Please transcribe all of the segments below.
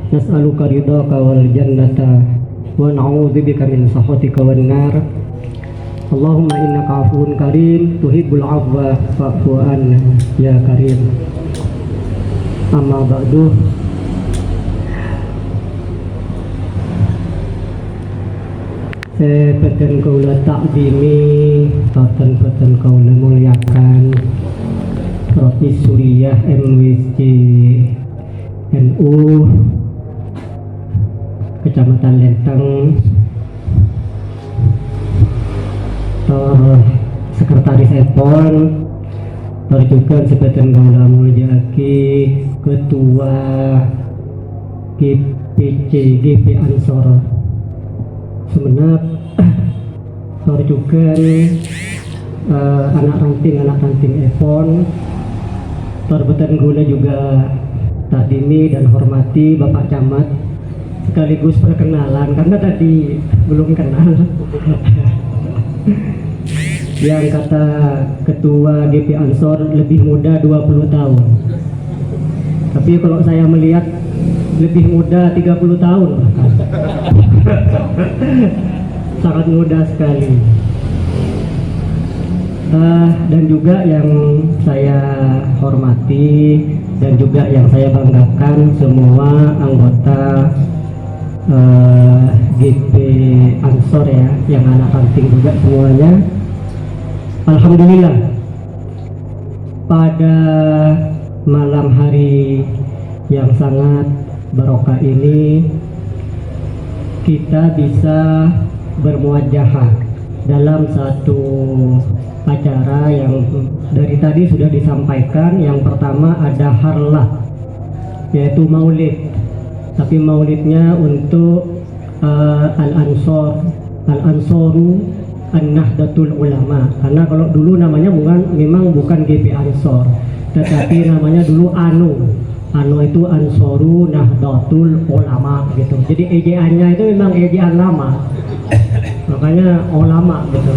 nas'aluka ridhaka wal jannata wa na'udzubika min sakhatika wan nar. Allahumma innaka afuwun karim tuhibbul afwa fa'fu anna ya karim. Amma ba'du. Sepeten kaula takdimi, peten kaula muliakan Prof. Suriah MWC NU Kecamatan Lenteng, Sekretaris EPON, juga sepeten kaula muliaki Ketua GP Ansor Sumenep, juga anak ranting EPON, betan gula juga takdimi dan hormati Bapak Camat, sekaligus perkenalan karena tadi belum kenal. Yang kata Ketua GP Ansor lebih muda 20 tahun, tapi kalau saya melihat lebih muda 30 tahun bahkan. Sangat muda sekali. Dan juga yang saya hormati dan juga yang saya banggakan semua anggota GP Ansor ya, yang anak ranting juga semuanya. Alhamdulillah pada malam hari yang sangat barokah ini kita bisa bermuajahah dalam satu acara yang dari tadi sudah disampaikan. Yang pertama ada harlah, yaitu maulid, tapi maulidnya untuk Al-Ansoru An-Nahdlatul Ulama, karena kalau dulu namanya memang bukan GP Ansor, tetapi namanya dulu Anu itu Ansoru Nahdlatul Ulama gitu. Jadi ejaan-nya itu memang ejaan lama, makanya ulama gitu.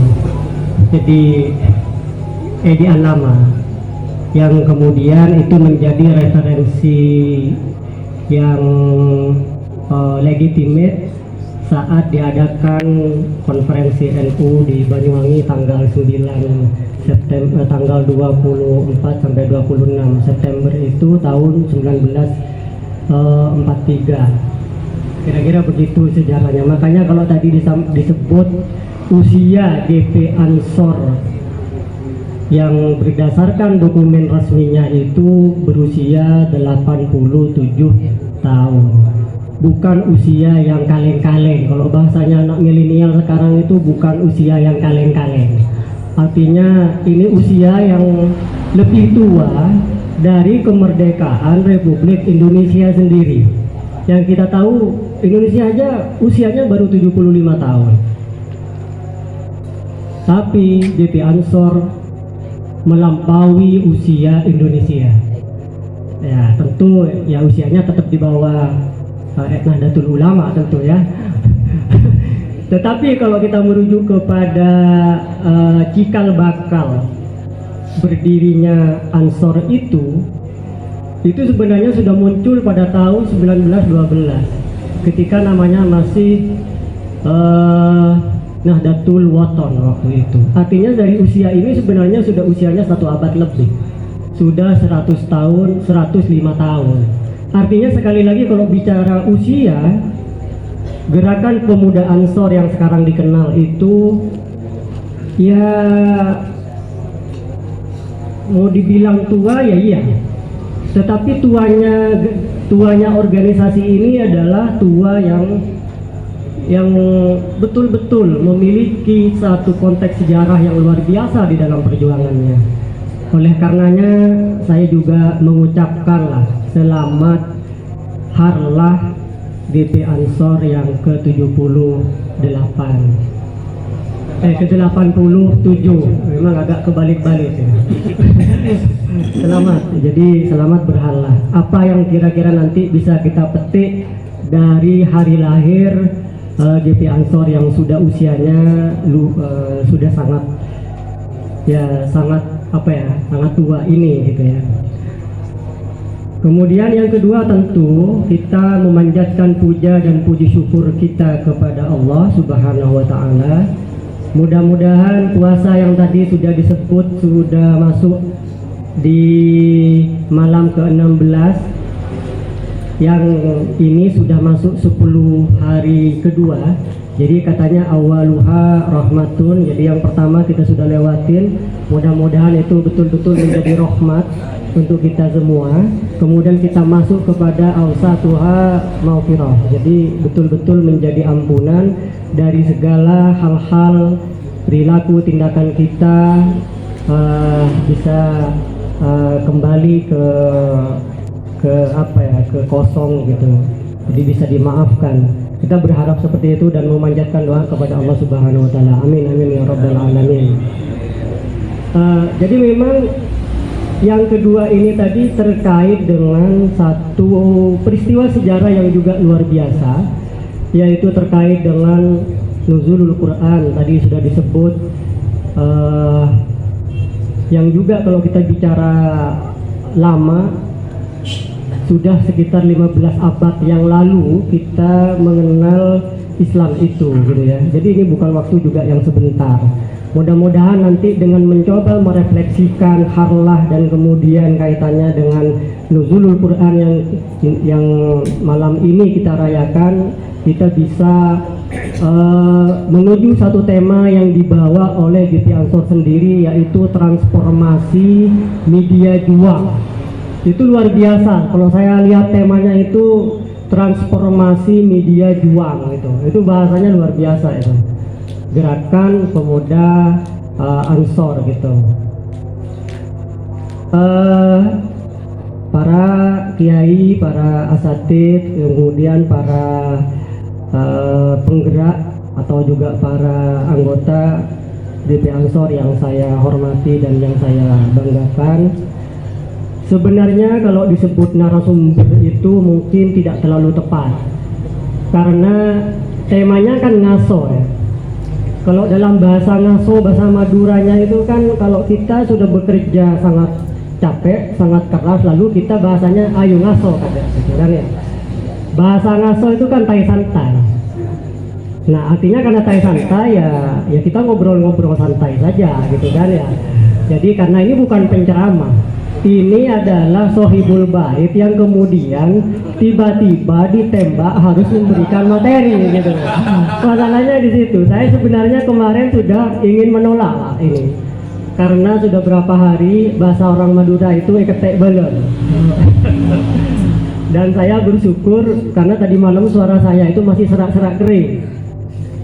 Jadi ejaan lama yang kemudian itu menjadi referensi yang legitimate saat diadakan konferensi NU di Banyuwangi tanggal 9 September, tanggal 24 sampai 26 September itu tahun 1943. Kira-kira begitu sejarahnya. Makanya kalau tadi disebut usia GP Ansor yang berdasarkan dokumen resminya itu berusia 87 tahun. Bukan usia yang kaleng-kaleng. Kalau bahasanya anak milenial sekarang itu bukan usia yang kaleng-kaleng. Artinya ini usia yang lebih tua dari kemerdekaan Republik Indonesia sendiri. Yang kita tahu Indonesia aja usianya baru 75 tahun. Tapi GP Ansor melampaui usia Indonesia. Ya tentu ya usianya tetap di bawah Nahdlatul Ulama tentu ya. Tetapi kalau kita merujuk kepada cikal bakal berdirinya Ansor itu sebenarnya sudah muncul pada tahun 1912 ketika namanya masih Nahdlatul Wathon waktu itu. Artinya dari usia ini sebenarnya sudah usianya 1 abad lebih, sudah 100 tahun, 105 tahun. Artinya sekali lagi kalau bicara usia, gerakan pemuda Ansor yang sekarang dikenal itu ya mau dibilang tua ya iya, tetapi tuanya organisasi ini adalah tua yang betul-betul memiliki satu konteks sejarah yang luar biasa di dalam perjuangannya. Oleh karenanya saya juga mengucapkanlah selamat harlah GP Ansor yang ke-78 ke-87, memang agak kebalik-balik ya. Selamat, jadi selamat berhala. Apa yang kira-kira nanti bisa kita petik dari hari lahir GP Ansor yang sudah usianya sudah sangat sangat tua ini gitu ya. Kemudian yang kedua tentu kita memanjatkan puja dan puji syukur kita kepada Allah Subhanahu wa taala. Mudah-mudahan puasa yang tadi sudah disebut sudah masuk di malam ke-16, yang ini sudah masuk 10 hari kedua. Jadi katanya awaluha rahmatun, jadi yang pertama kita sudah lewatin, mudah-mudahan itu betul-betul menjadi rahmat untuk kita semua. Kemudian kita masuk kepada awsatuha maghfirah, jadi betul-betul menjadi ampunan dari segala hal-hal perilaku tindakan kita, bisa kembali ke apa ya, ke kosong gitu, jadi bisa dimaafkan. Kita berharap seperti itu dan memanjatkan doa kepada Allah Subhanahu wa taala. Amin amin ya rabbal alamin. Jadi memang yang kedua ini tadi terkait dengan satu peristiwa sejarah yang juga luar biasa, yaitu terkait dengan nuzulul Quran. Tadi sudah disebut, yang juga kalau kita bicara lama, sudah sekitar 15 abad yang lalu kita mengenal Islam itu gitu ya. Jadi ini bukan waktu juga yang sebentar. Mudah-mudahan nanti dengan mencoba merefleksikan harlah dan kemudian kaitannya dengan nuzulul Quran yang malam ini kita rayakan, kita bisa menuju satu tema yang dibawa oleh GP Ansor sendiri, yaitu transformasi media juang. Itu luar biasa. Kalau saya lihat temanya itu transformasi media juang, itu bahasanya luar biasa itu. Gerakan pemuda Ansor gitu. Para kiai, para asatid, kemudian para penggerak atau juga para anggota DP Ansor yang saya hormati dan yang saya banggakan. Sebenarnya kalau disebut narasumber itu mungkin tidak terlalu tepat, karena temanya kan ngaso ya. Kalau dalam bahasa ngaso, bahasa Maduranya itu kan kalau kita sudah bekerja sangat capek, sangat keras, lalu kita bahasanya ayo ngaso kan ya. Bahasa ngaso itu kan tai santai. Nah artinya karena tai santai ya kita ngobrol-ngobrol santai saja gitu kan ya. Jadi karena ini bukan penceramah, ini adalah sohibul bait yang kemudian tiba-tiba ditembak harus memberikan materi gitu. Masalahnya di situ. Saya sebenarnya kemarin sudah ingin menolak ini, karena sudah berapa hari bahasa orang Madura itu eketek belon. Dan saya bersyukur karena tadi malam suara saya itu masih serak-serak kering.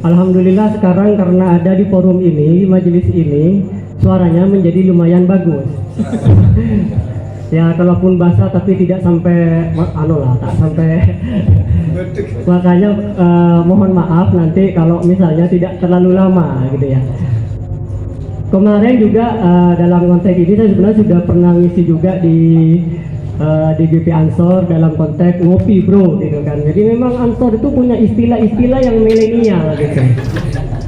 Alhamdulillah sekarang karena ada di forum ini, majelis ini, suaranya menjadi lumayan bagus. Ya kalaupun basah tapi tidak sampai tak sampai makanya mohon maaf nanti kalau misalnya tidak terlalu lama gitu ya. Kemarin juga dalam konteks ini saya sebenarnya sudah pernah ngisi juga di GP Ansor dalam konteks ngopi bro gitu kan. Jadi memang Ansor itu punya istilah-istilah yang milenial gitu,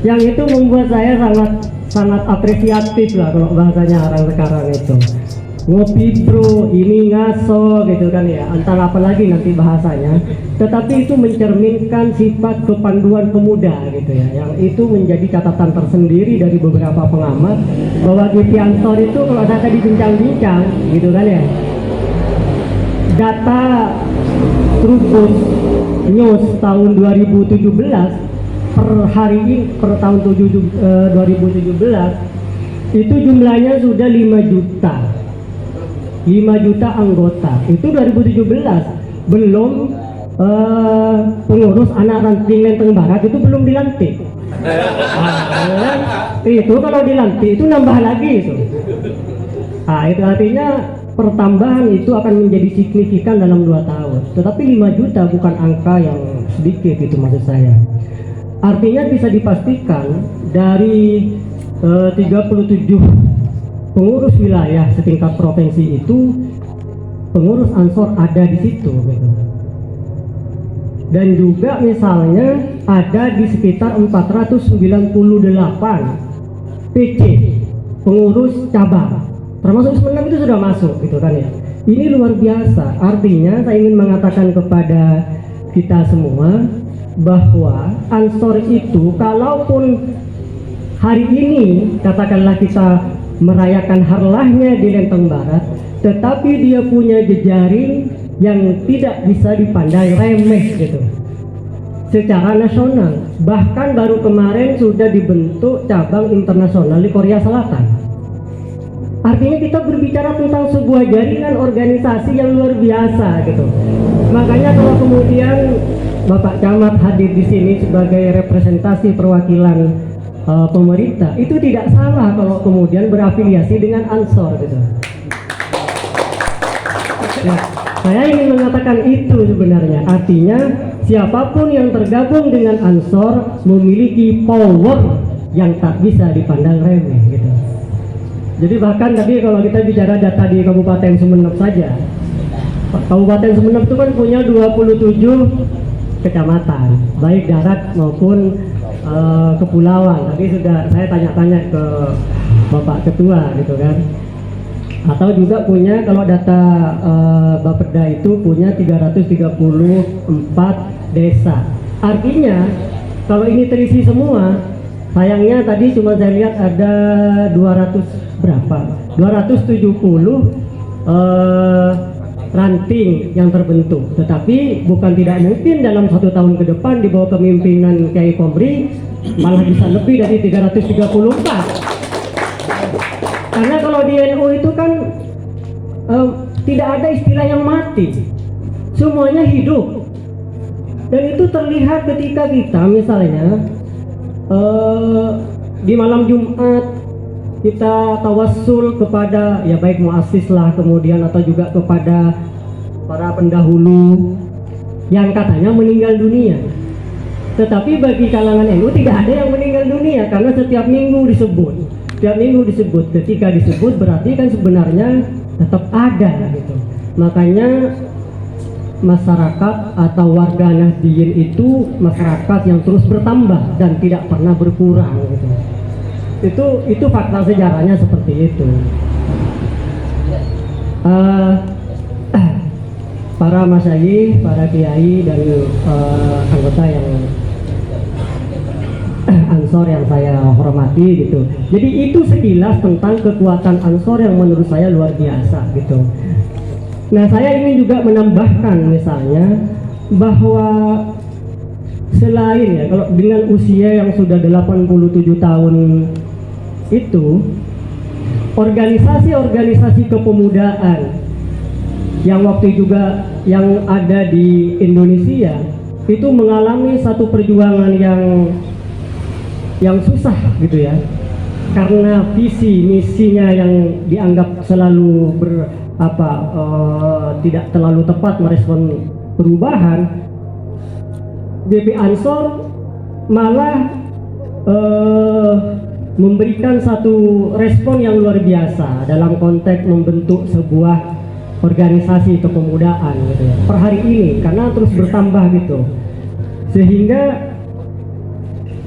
yang itu membuat saya sangat apresiatif lah kalau bahasanya orang sekarang itu. Ngopi bro, ini ngaso gitu kan ya, antara apa lagi nanti bahasanya, tetapi itu mencerminkan sifat kepanduan pemuda gitu ya, yang itu menjadi catatan tersendiri dari beberapa pengamat bahwa GP Ansor itu kalau saya tadi bincang-bincang gitu kan ya, data Trubus News tahun 2017 per hari ini, per tahun 2017 itu jumlahnya sudah 5 juta anggota. Itu 2017, belum pengurus anak ranting Lenteng Barat itu belum dilantik. Itu kalau dilantik itu nambah lagi itu. Itu artinya pertambahan itu akan menjadi signifikan dalam 2 tahun. Tetapi 5 juta bukan angka yang sedikit itu maksud saya. Artinya bisa dipastikan dari 37 pengurus wilayah setingkat provinsi itu, pengurus Ansor ada di situ gitu. Dan juga misalnya ada di sekitar 498 PC pengurus cabang, termasuk Semenam itu sudah masuk gitu kan ya. Ini luar biasa. Artinya saya ingin mengatakan kepada kita semua bahwa Ansor itu, kalaupun hari ini katakanlah kita merayakan harlahnya di Lenteng Barat, tetapi dia punya jejaring yang tidak bisa dipandang remeh gitu secara nasional. Bahkan baru kemarin sudah dibentuk cabang internasional di Korea Selatan. Artinya kita berbicara tentang sebuah jaringan organisasi yang luar biasa gitu. Makanya kalau kemudian Bapak Camat hadir di sini sebagai representasi perwakilan pemerintah, itu tidak salah kalau kemudian berafiliasi dengan Ansor gitu. Ya, saya ingin mengatakan itu sebenarnya. Artinya siapapun yang tergabung dengan Ansor memiliki power yang tak bisa dipandang remeh gitu. Jadi bahkan tadi kalau kita bicara data di Kabupaten Sumeneb saja, Kabupaten Sumeneb itu kan punya 27 kecamatan, baik darat maupun kepulauan. Tadi sudah saya tanya-tanya ke Bapak Ketua gitu kan. Atau juga punya, kalau data Bapeda itu punya 334 desa. Artinya kalau ini terisi semua, sayangnya tadi cuma saya lihat ada 270 ranting yang terbentuk. Tetapi bukan tidak mungkin dalam 1 tahun ke depan di bawah kepemimpinan Kiai Komri malah bisa lebih dari 334. Karena kalau di NU itu kan tidak ada istilah yang mati, semuanya hidup. Dan itu terlihat ketika kita misalnya di malam Jumat kita tawassul kepada, ya baik muassis lah kemudian, atau juga kepada para pendahulu yang katanya meninggal dunia. Tetapi bagi kalangan NU tidak ada yang meninggal dunia, karena setiap minggu disebut. Ketika disebut berarti kan sebenarnya tetap ada gitu. Makanya masyarakat atau warga Nahdliyin itu masyarakat yang terus bertambah dan tidak pernah berkurang gitu. Itu fakta sejarahnya seperti itu. Para masyayikh, para kiai dan anggota yang Ansor yang saya hormati gitu. Jadi itu sekilas tentang kekuatan Ansor yang menurut saya luar biasa gitu. Nah, saya ingin juga menambahkan misalnya bahwa selain ya, kalau dengan usia yang sudah 87 tahun itu, organisasi-organisasi kepemudaan yang waktu juga yang ada di Indonesia itu mengalami satu perjuangan yang susah gitu ya, karena visi misinya yang dianggap selalu tidak terlalu tepat merespon perubahan. BP Ansor malah memberikan satu respon yang luar biasa dalam konteks membentuk sebuah organisasi kepemudaan gitu ya, per hari ini, karena terus bertambah gitu, sehingga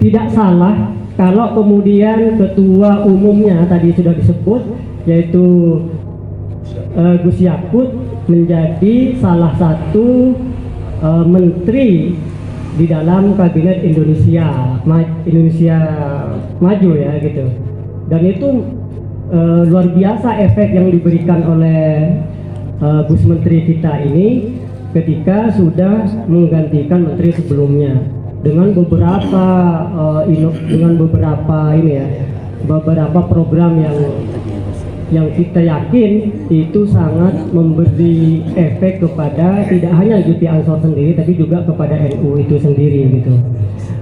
tidak salah kalau kemudian ketua umumnya tadi sudah disebut, yaitu Gus Yakut menjadi salah satu menteri di dalam kabinet Indonesia Maju ya gitu. Dan itu luar biasa efek yang diberikan oleh Gus Menteri kita ini ketika sudah menggantikan menteri sebelumnya dengan beberapa program yang kita yakin itu sangat memberi efek kepada tidak hanya Juti Ansor sendiri, tapi juga kepada NU itu sendiri gitu.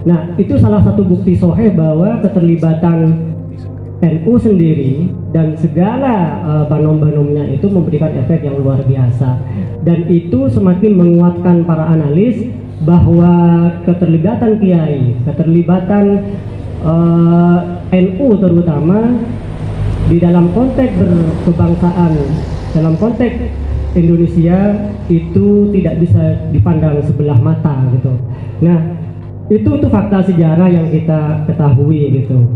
Nah, itu salah satu bukti soheh bahwa keterlibatan NU sendiri dan segala banom-banomnya itu memberikan efek yang luar biasa, dan itu semakin menguatkan para analis bahwa keterlibatan kiai, keterlibatan NU terutama di dalam konteks berkebangsaan, dalam konteks Indonesia itu tidak bisa dipandang sebelah mata gitu. Nah, itu fakta sejarah yang kita ketahui gitu.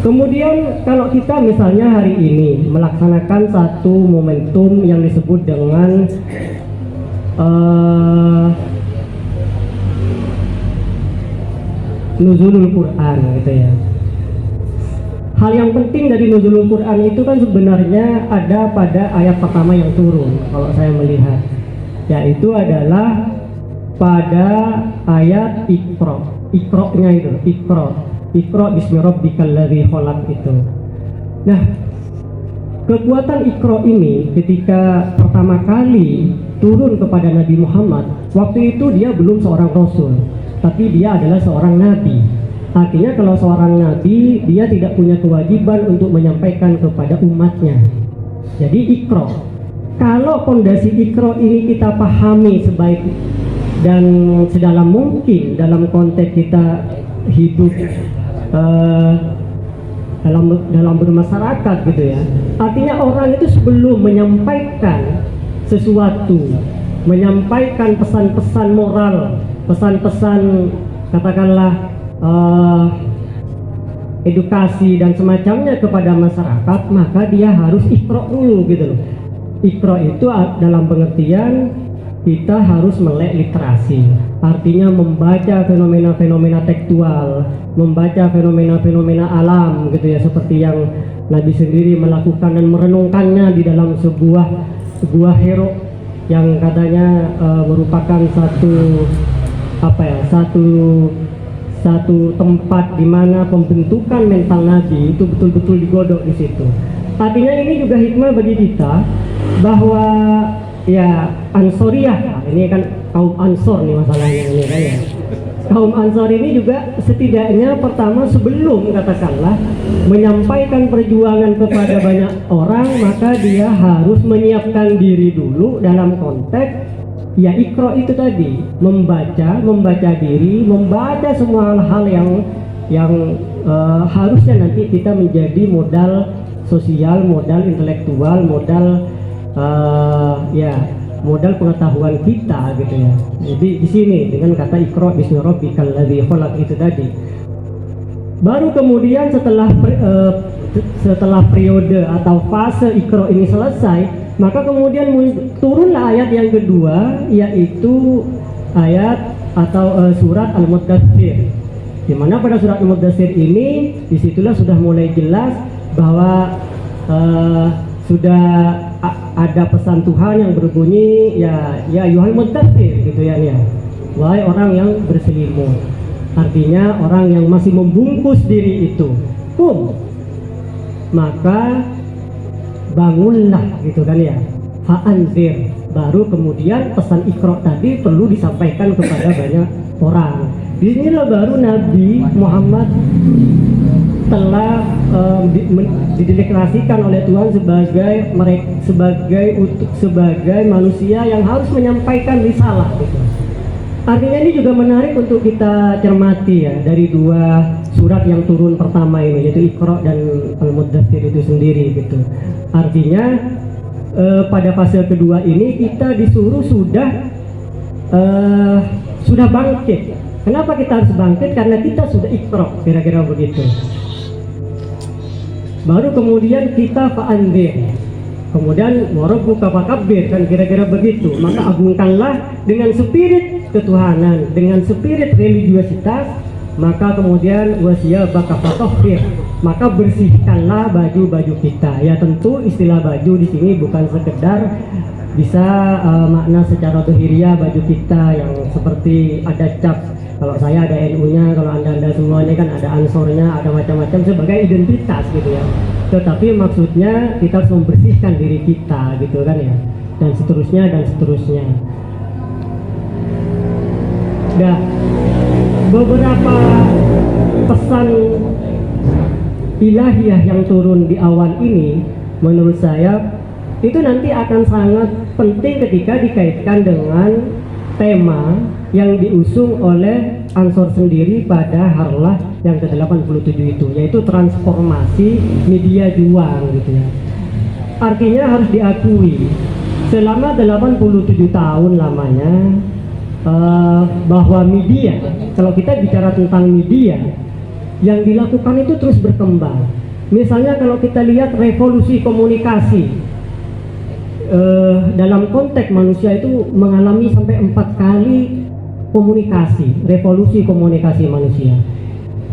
Kemudian kalau kita misalnya hari ini melaksanakan satu momentum yang disebut dengan nuzulul Quran gitu ya. Hal yang penting dari nuzulul Quran itu kan sebenarnya ada pada ayat pertama yang turun kalau saya melihat, yaitu adalah pada ayat Iqra-nya itu, Iqra bismi rabbikal ladzi khalaq itu. Nah, kekuatan Iqra ini ketika pertama kali turun kepada Nabi Muhammad, waktu itu dia belum seorang rasul, tapi dia adalah seorang nabi. Artinya kalau seorang nabi, dia tidak punya kewajiban untuk menyampaikan kepada umatnya. Jadi Iqra, kalau fondasi Iqra ini kita pahami sebaik dan sedalam mungkin dalam konteks kita hidup dalam bermasyarakat gitu ya. Artinya orang itu sebelum menyampaikan sesuatu, menyampaikan pesan-pesan moral, pesan-pesan katakanlah edukasi dan semacamnya kepada masyarakat, maka dia harus Iqra dulu gitu loh. Iqra itu dalam pengertian kita harus melek literasi, artinya membaca fenomena-fenomena tekstual, membaca fenomena-fenomena alam gitu ya, seperti yang Nabi sendiri melakukan dan merenungkannya di dalam sebuah Hero yang katanya merupakan satu tempat di mana pembentukan mental Nabi itu betul-betul digodok di situ. Artinya ini juga hikmah bagi kita bahwa ya Ansoriyah, ini kan kaum Ansor nih masalahnya ini kan ya. Kaum Ansor ini juga setidaknya pertama sebelum katakanlah menyampaikan perjuangan kepada banyak orang, maka dia harus menyiapkan diri dulu dalam konteks ya Iqra itu tadi, membaca diri, membaca semua hal yang harusnya nanti kita menjadi modal sosial, modal intelektual, modal modal pengetahuan kita gitu ya. Jadi di sini dengan kata Iqra bismi rabbikal ladzi khalaq itu tadi. Baru kemudian setelah periode atau fase Iqra ini selesai, maka kemudian turunlah ayat yang kedua, yaitu ayat atau surat Al-Muddatsir. Di mana pada surat Al-Muddatsir ini disitulah sudah mulai jelas bahwa sudah ada pesan Tuhan yang berbunyi ya ayyuhal muddatsir gitu ya, wahai orang yang berselimut. Artinya orang yang masih membungkus diri itu, maka bangunlah gitu kan ya, fa'anzir. Baru kemudian pesan Iqra tadi perlu disampaikan kepada banyak orang. Disinilah baru Nabi Muhammad telah dideklarasikan oleh Tuhan sebagai manusia yang harus menyampaikan risalah gitu. Artinya ini juga menarik untuk kita cermati ya dari dua surat yang turun pertama ini, yaitu Iqra dan Al-Muddatsir itu sendiri gitu. Artinya pada fase kedua ini kita disuruh sudah bangkit. Kenapa kita harus bangkit? Karena kita sudah Iqra, kira-kira begitu. Baru kemudian kita fa'anzir, kemudian warabbuka fakabbir, kan kira-kira begitu. Maka agungkanlah dengan spirit ketuhanan, dengan spirit religiusitas. Maka kemudian wasiyabaka fatahhir, maka bersihkanlah baju-baju kita. Ya tentu istilah baju di sini bukan sekedar bisa makna secara dohiriah baju kita yang seperti ada cap. Kalau saya ada NU-nya, kalau anda semuanya kan ada Ansornya, ada macam-macam sebagai identitas gitu ya. Tetapi maksudnya kita harus membersihkan diri kita gitu kan ya, dan seterusnya. Nah, beberapa pesan ilahiyah yang turun di awal ini menurut saya itu nanti akan sangat penting ketika dikaitkan dengan tema yang diusung oleh Ansor sendiri pada Harlah yang ke-87 itu, yaitu transformasi media juang gitu ya. Artinya harus diakui selama 87 tahun lamanya bahwa media, kalau kita bicara tentang media yang dilakukan itu terus berkembang. Misalnya kalau kita lihat revolusi komunikasi, dalam konteks manusia itu mengalami sampai 4 kali komunikasi, revolusi komunikasi manusia.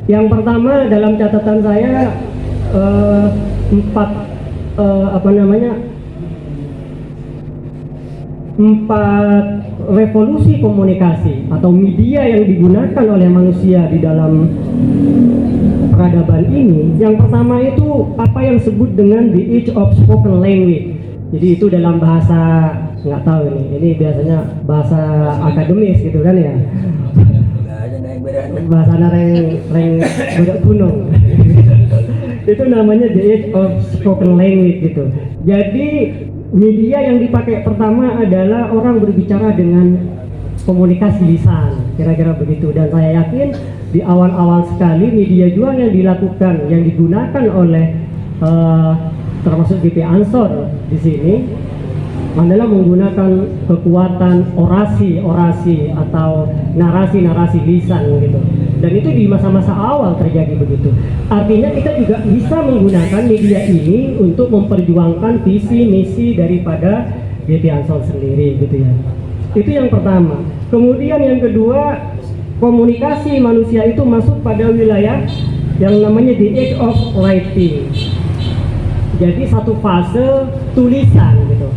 Yang pertama dalam catatan saya 4 revolusi komunikasi atau media yang digunakan oleh manusia di dalam peradaban ini. Yang pertama itu apa yang disebut dengan the age of spoken language. Jadi itu dalam bahasa, nggak tahu ini biasanya bahasa akademis gitu kan ya, bahasa reng budak gunung. Itu namanya the age of spoken language gitu. Jadi media yang dipakai pertama adalah orang berbicara dengan komunikasi lisan, kira-kira begitu. Dan saya yakin di awal-awal sekali media juga yang dilakukan, yang digunakan oleh termasuk GP Ansor di sini adalah menggunakan kekuatan orasi atau narasi lisan gitu. Dan itu di masa-masa awal terjadi begitu. Artinya kita juga bisa menggunakan media ini untuk memperjuangkan visi misi daripada GP Ansor sendiri gitu ya. Itu yang pertama. Kemudian yang kedua, komunikasi manusia itu masuk pada wilayah yang namanya the age of writing. Jadi satu fase tulisan gitu.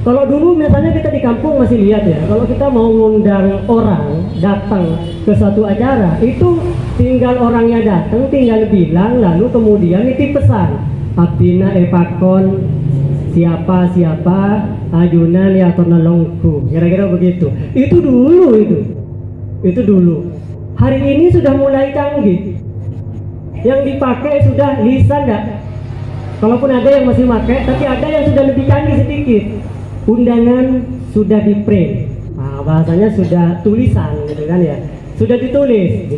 Kalau dulu misalnya kita di kampung masih lihat ya, kalau kita mau ngundang orang datang ke satu acara, itu tinggal orangnya datang, tinggal bilang, lalu kemudian nitip pesan. Abdina epakon siapa ajunan ya nolongku, kira-kira begitu. Itu dulu. Hari ini sudah mulai canggih. Yang dipakai sudah lisan enggak? Kalaupun ada yang masih pakai, tapi ada yang sudah lebih canggih sedikit. Undangan sudah di print, bahasanya sudah tulisan gitu kan ya, sudah ditulis,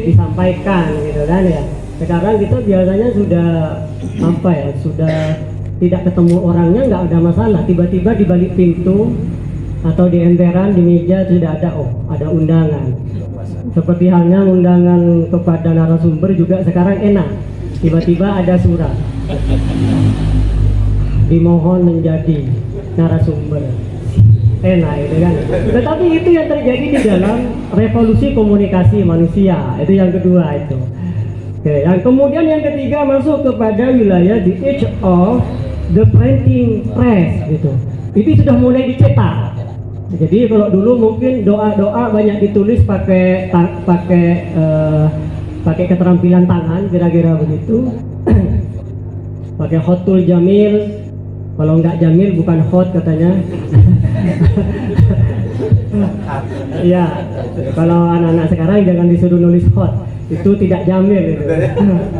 disampaikan gitu kan ya. Sekarang kita biasanya sudah sudah tidak ketemu orangnya, nggak ada masalah, tiba-tiba di balik pintu atau di emperan di meja sudah ada undangan. Seperti halnya undangan kepada narasumber juga sekarang enak, tiba-tiba ada surat dimohon menjadi narasumber, enak itu kan. Tetapi itu yang terjadi di dalam revolusi komunikasi manusia, itu yang kedua itu. Oke, yang kemudian yang ketiga masuk kepada wilayah the age of the printing press gitu. Itu sudah mulai dicetak. Jadi kalau dulu mungkin doa banyak ditulis pakai keterampilan tangan, kira-kira begitu. Pakai hotul jamil. Kalau nggak jamil bukan hot katanya. Iya, kalau anak-anak sekarang jangan disuruh nulis hot, itu tidak jamil gitu.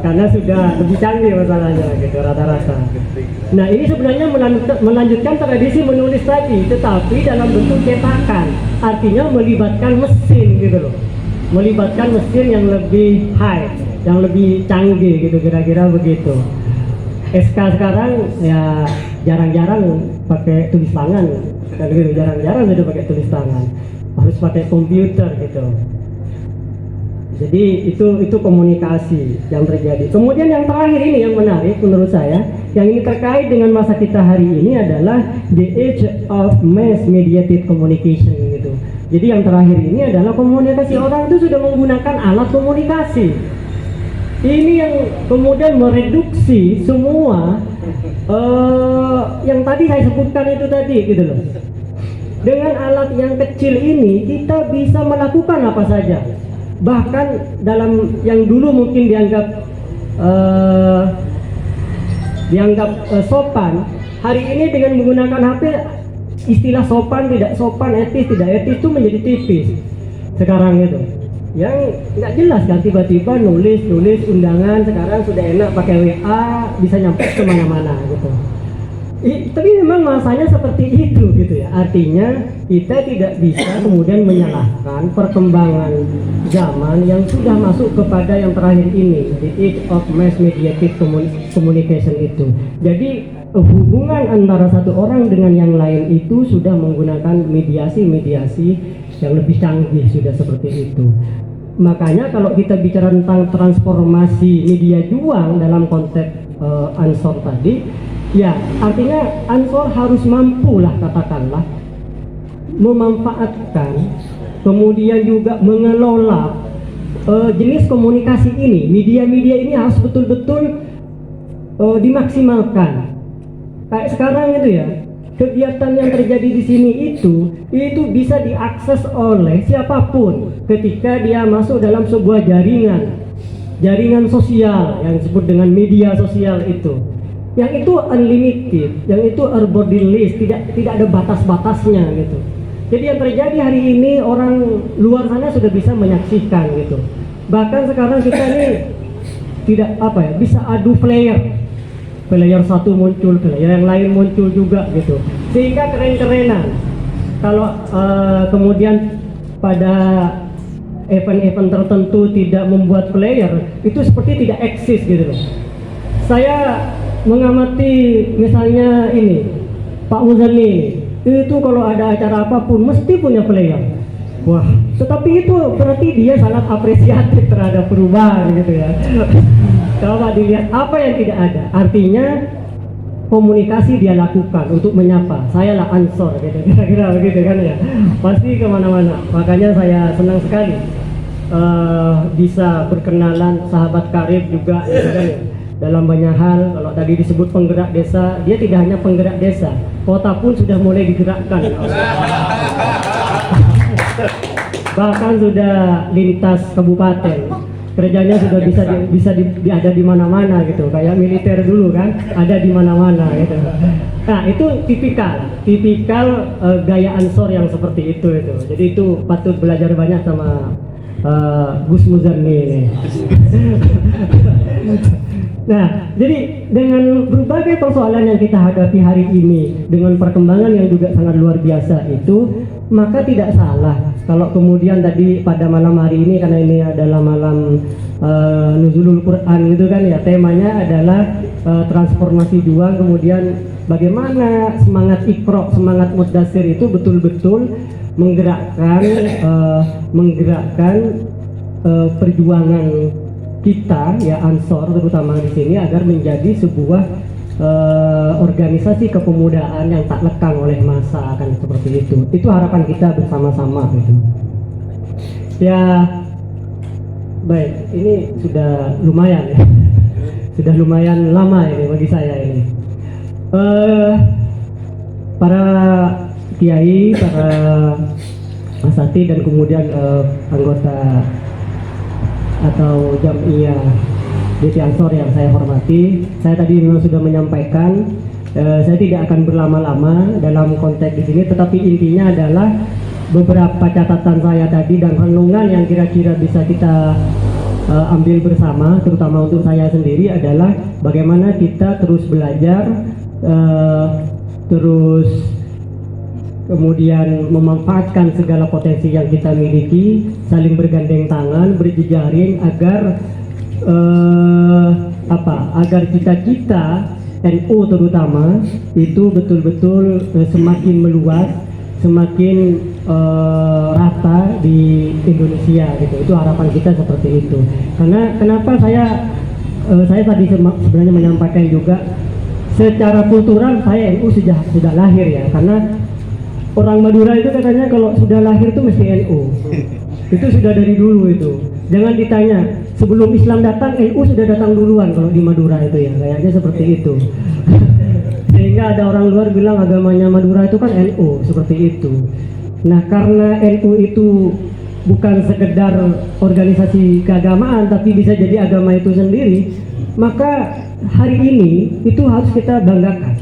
Karena sudah lebih canggih masalahnya gitu rata-rata. Nah ini sebenarnya melanjutkan tradisi menulis tadi, tetapi dalam bentuk cetakan, artinya melibatkan mesin gitu loh, melibatkan mesin yang lebih high, yang lebih canggih gitu, kira-kira begitu. SK sekarang ya jarang-jarang pakai tulis tangan, kan gitu, jarang-jarang sudah pakai tulis tangan, harus pakai komputer gitu. Jadi itu komunikasi yang terjadi. Kemudian yang terakhir ini yang menarik menurut saya, yang ini terkait dengan masa kita hari ini adalah the age of mass mediated communication gitu. Jadi yang terakhir ini adalah komunikasi, orang itu sudah menggunakan alat komunikasi. Ini yang kemudian mereduksi semua yang tadi saya sebutkan itu tadi gitu loh. Dengan alat yang kecil ini kita bisa melakukan apa saja. Bahkan dalam yang dulu mungkin dianggap sopan, hari ini dengan menggunakan HP istilah sopan, tidak sopan, etis, tidak etis itu menjadi tipis sekarang itu. Yang nggak jelas kan, tiba-tiba nulis undangan sekarang sudah enak pakai WA, bisa nyampe kemana-mana gitu. Tapi memang masanya seperti itu gitu ya. Artinya kita tidak bisa kemudian menyalahkan perkembangan zaman yang sudah masuk kepada yang terakhir ini, the age of mass mediated communication itu. Jadi hubungan antara satu orang dengan yang lain itu sudah menggunakan mediasi yang lebih canggih, sudah seperti itu. Makanya kalau kita bicara tentang transformasi media juang dalam konteks Ansor tadi, ya artinya Ansor harus mampu lah katakanlah memanfaatkan, kemudian juga mengelola jenis komunikasi ini, media-media ini harus betul-betul dimaksimalkan. Kayak sekarang itu ya, kegiatan yang terjadi di sini itu bisa diakses oleh siapapun ketika dia masuk dalam sebuah jaringan sosial yang disebut dengan media sosial itu. Yang itu unlimited, yang itu borderless, tidak ada batas-batasnya gitu. Jadi yang terjadi hari ini orang luar sana sudah bisa menyaksikan gitu. Bahkan sekarang kita ini tidak bisa adu player satu muncul, player yang lain muncul juga gitu, sehingga keren-kerenan. Kalau kemudian pada event-event tertentu tidak membuat player, itu seperti tidak eksis gitu loh. Saya mengamati misalnya ini Pak Muzani, itu kalau ada acara apapun mesti punya player. Wah, tetapi itu berarti dia sangat apresiatif terhadap perubahan gitu ya. Coba dilihat apa yang tidak ada, artinya komunikasi dia lakukan untuk menyapa. Saya lah Ansor gitu, kira-kira begitu kan ya. Pasti kemana-mana. Makanya saya senang sekali bisa berkenalan sahabat karib juga gitu kan ya. Dalam banyak hal, kalau tadi disebut penggerak desa, dia tidak hanya penggerak desa, kota pun sudah mulai digerakkan. Bahkan sudah lintas kabupaten, kerjanya sudah bisa ada di mana-mana gitu, kayak militer dulu kan, ada di mana-mana gitu. Nah itu tipikal gaya Ansor yang seperti itu. Jadi itu patut belajar banyak sama Gus Muzani ini. Nah, jadi dengan berbagai persoalan yang kita hadapi hari ini, dengan perkembangan yang juga sangat luar biasa itu, maka tidak salah kalau kemudian tadi pada malam hari ini, karena ini adalah malam Nuzulul Quran gitu kan ya, temanya adalah transformasi juang, kemudian bagaimana semangat Iqra, semangat Mudatsir itu betul-betul menggerakkan perjuangan kita ya Ansor terutama di sini agar menjadi sebuah organisasi kepemudaan yang tak lekang oleh masa, akan seperti itu. Itu harapan kita bersama-sama gitu. Ya baik, ini sudah lumayan ya. Sudah lumayan lama ini bagi saya ini. Para kiai, para asati dan kemudian anggota atau Jam'iyah DT Ansor yang saya hormati, saya tadi memang sudah menyampaikan, saya tidak akan berlama-lama dalam konteks di sini, tetapi intinya adalah beberapa catatan saya tadi dan renungan yang kira-kira bisa kita ambil bersama, terutama untuk saya sendiri adalah bagaimana kita terus belajar, terus kemudian memanfaatkan segala potensi yang kita miliki, saling bergandeng tangan, berjejaring agar agar cita-cita NU terutama itu betul-betul semakin meluas, semakin rata di Indonesia gitu. Itu harapan kita seperti itu. Karena kenapa saya tadi sebenarnya menyampaikan juga secara kultural saya NU sudah lahir ya, karena orang Madura itu katanya kalau sudah lahir itu mesti NU. Itu sudah dari dulu itu. Jangan ditanya, sebelum Islam datang NU sudah datang duluan kalau di Madura itu ya, kayaknya seperti itu. Sehingga ada orang luar bilang agamanya Madura itu kan NU, seperti itu. Nah, karena NU itu bukan sekedar organisasi keagamaan tapi bisa jadi agama itu sendiri, maka hari ini itu harus kita banggakan.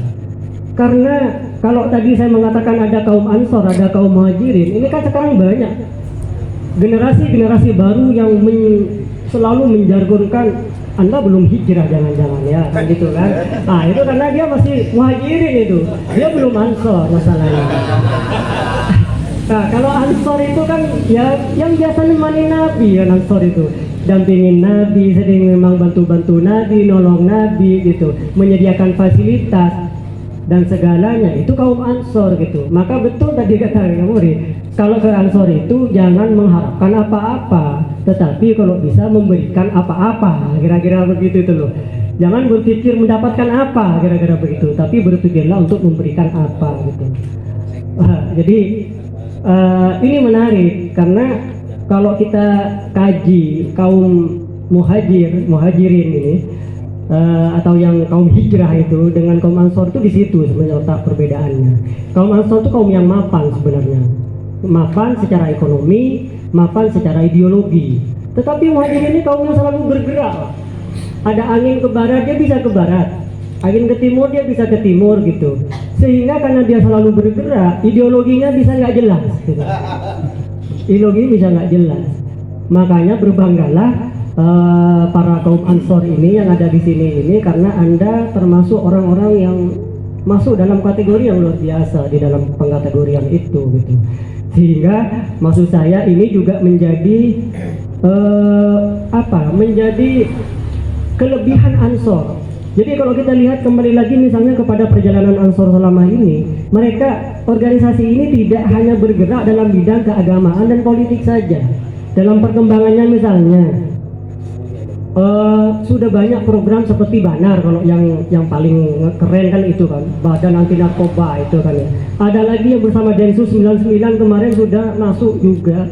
Karena kalau tadi saya mengatakan ada kaum Ansor, ada kaum Muhajirin, ini kan sekarang banyak generasi-generasi baru yang selalu menjargonkan Anda belum hijrah jangan-jangan ya, kan gitu kan. Nah itu karena dia masih Muhajirin itu, dia belum Ansor masalahnya. Nah kalau Ansor itu kan ya yang biasanya mani Nabi ya, Ansor itu dampingin Nabi, sering memang bantu-bantu Nabi, nolong Nabi gitu, menyediakan fasilitas. dan segalanya itu kaum Ansor gitu. Maka betul tadi kata Muri, kalau ke Ansor itu jangan mengharapkan apa-apa, tetapi kalau bisa memberikan apa-apa, kira-kira begitu itu loh. Jangan berpikir mendapatkan apa, kira-kira begitu, tapi berpikirlah untuk memberikan apa gitu. Jadi ini menarik karena kalau kita kaji kaum muhajirin ini atau yang kaum hijrah itu dengan kaum Ansor itu di situ sebenarnya letak perbedaannya. Kaum Ansor itu kaum yang mapan sebenarnya, mapan secara ekonomi, mapan secara ideologi. Tetapi muhajirin ini kaum yang selalu bergerak. Ada angin ke barat dia bisa ke barat, angin ke timur dia bisa ke timur gitu. Sehingga karena dia selalu bergerak, ideologinya bisa nggak jelas. Gitu. Ideologi bisa nggak jelas. Makanya berbanggalah para kaum Ansor ini yang ada di sini ini karena Anda termasuk orang-orang yang masuk dalam kategori yang luar biasa di dalam pengkategorian itu gitu. Sehingga maksud saya ini juga menjadi menjadi kelebihan Ansor. Jadi kalau kita lihat kembali lagi misalnya kepada perjalanan Ansor selama ini, mereka organisasi ini tidak hanya bergerak dalam bidang keagamaan dan politik saja. Dalam perkembangannya misalnya sudah banyak program seperti Banar, kalau yang paling keren kan itu kan, Badan Anti Narkoba itu kan ya. Ada lagi yang bersama Densus 99 kemarin sudah masuk juga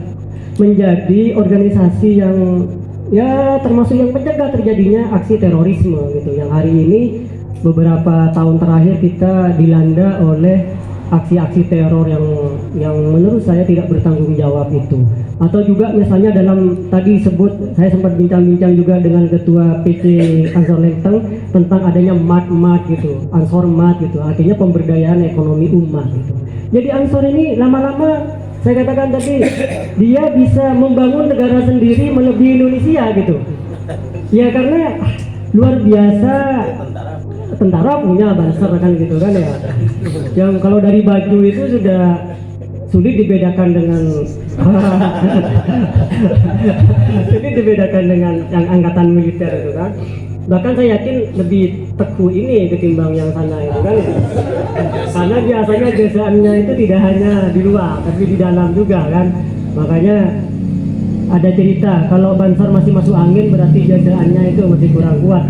menjadi organisasi yang ya termasuk yang mencegah terjadinya aksi terorisme gitu. Yang hari ini beberapa tahun terakhir kita dilanda oleh aksi-aksi teror yang menurut saya tidak bertanggung jawab itu. Atau juga misalnya dalam tadi sebut, saya sempat bincang-bincang juga dengan ketua PC Ansor Lenteng tentang adanya MAT gitu, Ansor MAT gitu, artinya pemberdayaan ekonomi umat gitu. Jadi Ansor ini lama-lama saya katakan tadi dia bisa membangun negara sendiri melebihi Indonesia gitu. Ya karena luar biasa, tentara punya Banser kan gitu kan ya. Yang kalau dari baju itu sudah sulit dibedakan dengan sulit dibedakan dengan yang angkatan militer itu kan. Bahkan saya yakin lebih teguh ini ketimbang yang sana itu kan. Karena biasanya gesaannya itu tidak hanya di luar tapi di dalam juga kan. Makanya ada cerita kalau Banser masih masuk angin berarti jajaannya itu masih kurang kuat.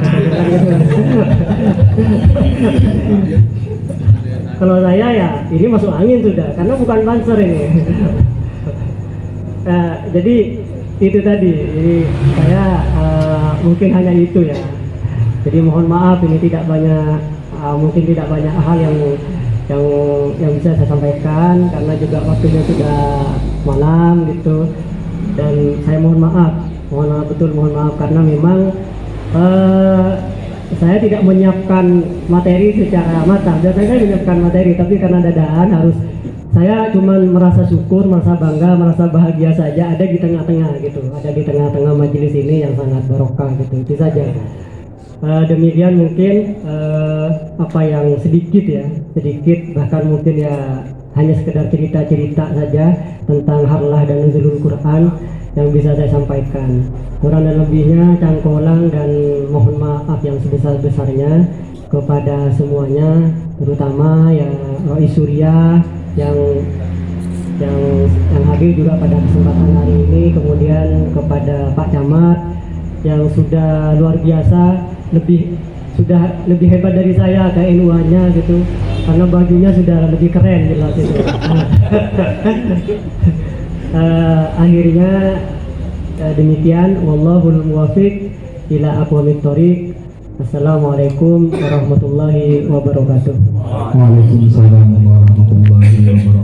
Kalau saya ya ini masuk angin sudah karena bukan Banser ini. Jadi itu tadi, jadi saya mungkin hanya itu ya. Jadi mohon maaf ini tidak banyak, mungkin tidak banyak hal yang bisa saya sampaikan karena juga waktunya sudah malam gitu. Dan saya mohon maaf betul mohon maaf karena memang saya tidak menyiapkan materi secara matang. Biasanya saya menyiapkan materi tapi karena dadaan harus saya cuma merasa syukur, merasa bangga, merasa bahagia saja ada di tengah-tengah gitu, ada di tengah-tengah majelis ini yang sangat barokah gitu. Itu saja. Demikian mungkin apa yang sedikit bahkan mungkin ya hanya sekedar cerita-cerita saja tentang harlah dan nuzulul Quran yang bisa saya sampaikan. Kurang dan lebihnya cangkolang dan mohon maaf yang sebesar-besarnya kepada semuanya, terutama ya Rois Surya yang hadir juga pada kesempatan hari ini, kemudian kepada Pak Camat yang sudah luar biasa, sudah lebih hebat dari saya KNUA-nya gitu, karena bajunya sudah lebih keren jelas itu. Akhirnya demikian, wallahul muwaffiq ila aqwamit thoriq. Assalamualaikum warahmatullahi wabarakatuh. Waalaikumsalam warahmatullahi wabarakatuh.